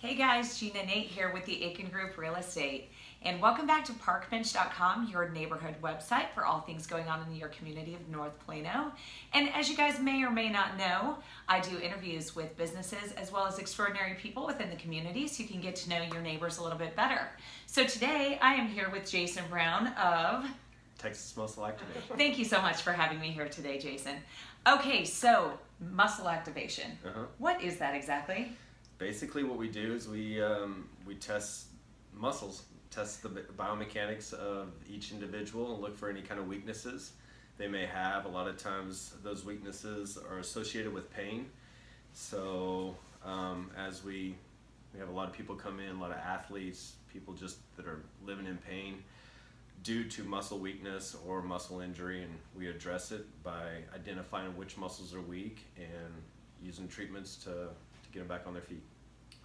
Hey guys, Gina Nate here with the Aiken Group Real Estate, and welcome back to parkbench.com, your neighborhood website for all things going on in your community of North Plano. And as you guys may or may not know, I do interviews with businesses as well as extraordinary people within the community so you can get to know your neighbors a little bit better. So today I am here with Jason Brown of Texas Muscle Activation. Thank you so much for having me here today, Jason. Okay, so muscle activation. What is that exactly? Basically what we do is we test muscles, test the biomechanics of each individual and look for any kind of weaknesses they may have. A lot of times those weaknesses are associated with pain. So as we have a lot of people come in, a lot of athletes, people just that are living in pain due to muscle weakness or muscle injury, and we address it by identifying which muscles are weak and using treatments to get them back on their feet.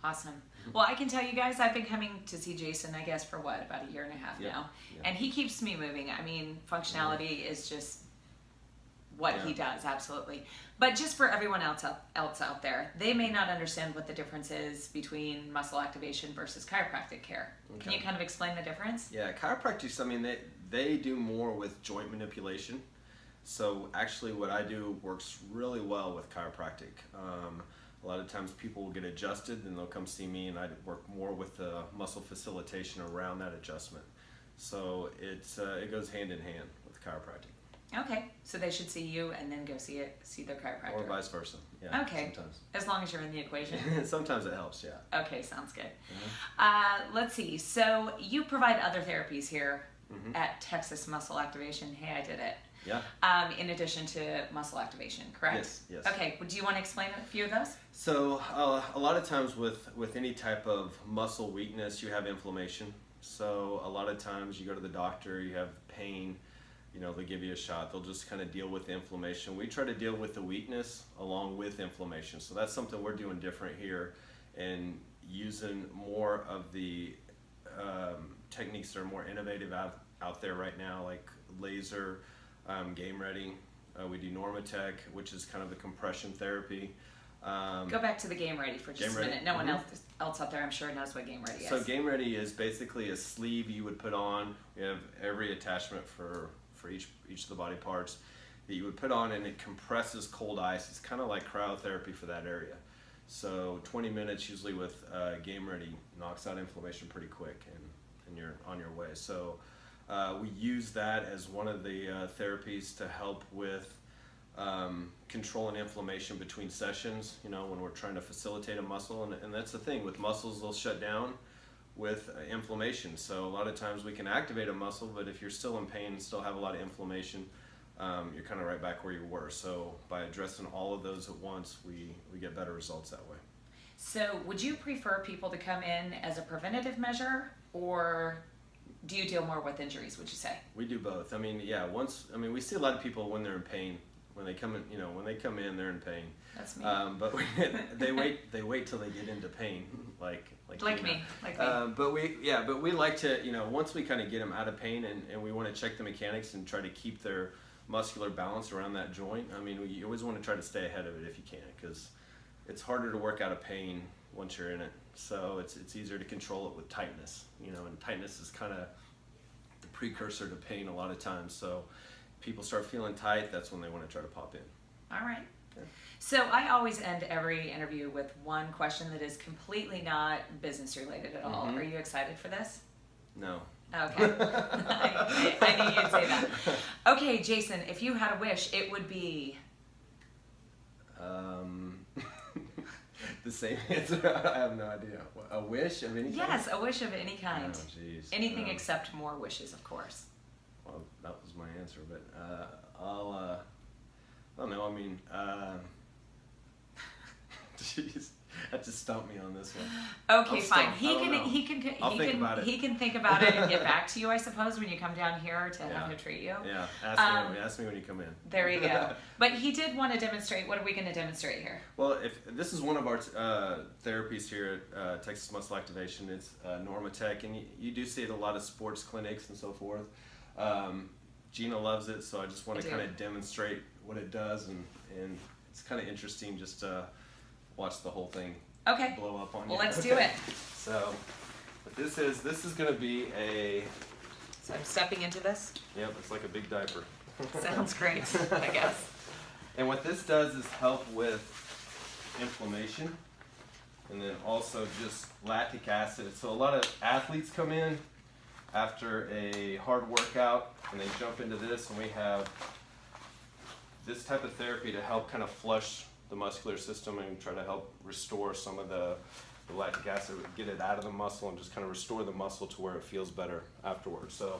Awesome. Well, I can tell you guys, I've been coming to see Jason, I guess, for what, about a year and a half now. And he keeps me moving. I mean, functionality is just what he does, absolutely. But just for everyone else out there, they may not understand what the difference is between muscle activation versus chiropractic care. Can you kind of explain the difference? Yeah, chiropractors, I mean, they do more with joint manipulation. So actually what I do works really well with chiropractic. A lot of times people will get adjusted and they'll come see me, and I work more with the muscle facilitation around that adjustment. So it goes hand in hand with chiropractic. Okay, so they should see you and then go see their chiropractor. Or vice versa. Yeah, okay, sometimes. As long as you're in the equation. Sometimes it helps, yeah. Okay, sounds good. Let's see, so you provide other therapies here at Texas Muscle Activation. Hey, I did it. Yeah. In addition to muscle activation, correct? Yes, yes. Okay, do you want to explain a few of those? So a lot of times with any type of muscle weakness, you have inflammation. So a lot of times you go to the doctor, you have pain, you know, they give you a shot, they'll just kind of deal with the inflammation. We try to deal with the weakness along with inflammation. So that's something we're doing different here, and using more of the techniques that are more innovative out there right now, like laser, Game Ready. We do Normatec, which is kind of a compression therapy. Go back to the Game Ready for just a minute. No one else out there, I'm sure, knows what Game Ready is. So Game Ready is basically a sleeve you would put on. We have every attachment for each of the body parts that you would put on, and it compresses cold ice. It's kind of like cryotherapy for that area. So 20 minutes usually with Game Ready knocks out inflammation pretty quick, and you're on your way. So we use that as one of the therapies to help with controlling inflammation between sessions, you know, when we're trying to facilitate a muscle. And that's the thing, with muscles, they'll shut down with inflammation. So a lot of times we can activate a muscle, but if you're still in pain and still have a lot of inflammation, you're kind of right back where you were. So by addressing all of those at once, we get better results that way. So would you prefer people to come in as a preventative measure, or do you deal more with injuries, would you say? We do both. I mean, yeah, we see a lot of people when they're in pain. When they come in, you know, when they come in, they're in pain. That's me. But they wait till they get into pain, like me. But we like to, you know, once we kind of get them out of pain, and we want to check the mechanics and try to keep their muscular balance around that joint. I mean, you always want to try to stay ahead of it if you can, because it's harder to work out of pain once you're in it. So it's easier to control it with tightness, you know, and tightness is kind of the precursor to pain a lot of times. So people start feeling tight, that's when they want to try to pop in. All right. Yeah. So I always end every interview with one question that is completely not business related at all. Are you excited for this? No. Okay. I knew you'd say that. Okay, Jason, if you had a wish, it would be? The same answer. I have no idea. A wish of any kind? Yes, a wish of any kind. Oh, jeez. Anything except more wishes, of course. Well, that was my answer, but I don't know. I mean, jeez, that just stumped me on this one. Okay, fine. He can think about it and get back to you, I suppose, when you come down here to have him treat you. Yeah, ask me when you come in. There you go. But he did want to demonstrate. What are we going to demonstrate here? Well, if this is one of our therapies here at Texas Muscle Activation, it's Normatec, and you do see it at a lot of sports clinics and so forth. Gina loves it, so I just want to kind of demonstrate what it does, and it's kind of interesting just to watch the whole thing Okay. blow up on you. Well, let's do it. So, what this is going to be a, So I'm stepping into this. yep, it's like a big diaper. Sounds great, I guess. And what this does is help with inflammation and then also just lactic acid. So a lot of athletes come in after a hard workout and they jump into this, and we have this type of therapy to help kind of flush the muscular system and try to help restore some of the lactic acid, get it out of the muscle and just kind of restore the muscle to where it feels better afterwards. So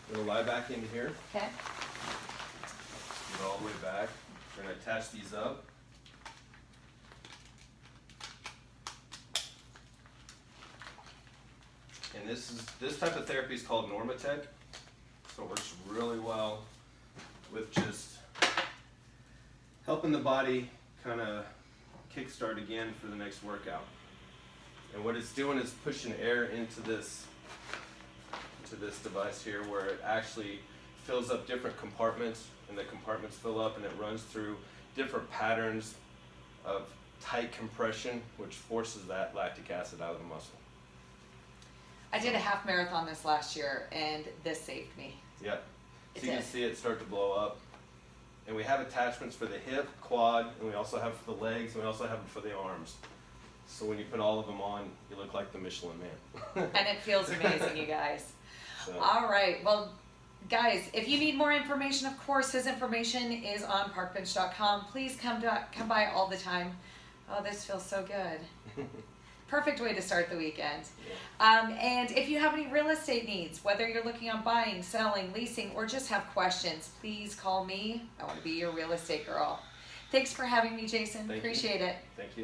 we're gonna lie back in here, Okay. get all the way back. We're gonna attach these up. And this type of therapy is called Normatec. So it works really well with just helping the body kind of kickstart again for the next workout. And what it's doing is pushing air into this device here, where it actually fills up different compartments, and the compartments fill up and it runs through different patterns of tight compression, which forces that lactic acid out of the muscle. I did a half marathon this last year, and this saved me. Yep. It So you can did. see it start to blow up. And we have attachments for the hip, quad, and we also have for the legs, and we also have them for the arms. So when you put all of them on, you look like the Michelin Man. And it feels amazing, you guys. So, All right. Well, guys, if you need more information, of course, his information is on parkbench.com. Please come by all the time. Oh, this feels so good. Perfect way to start the weekend. And if you have any real estate needs, whether you're looking on buying, selling, leasing, or just have questions, please call me. I want to be your real estate girl. Thanks for having me, Jason. Thank you. Appreciate it. Thank you.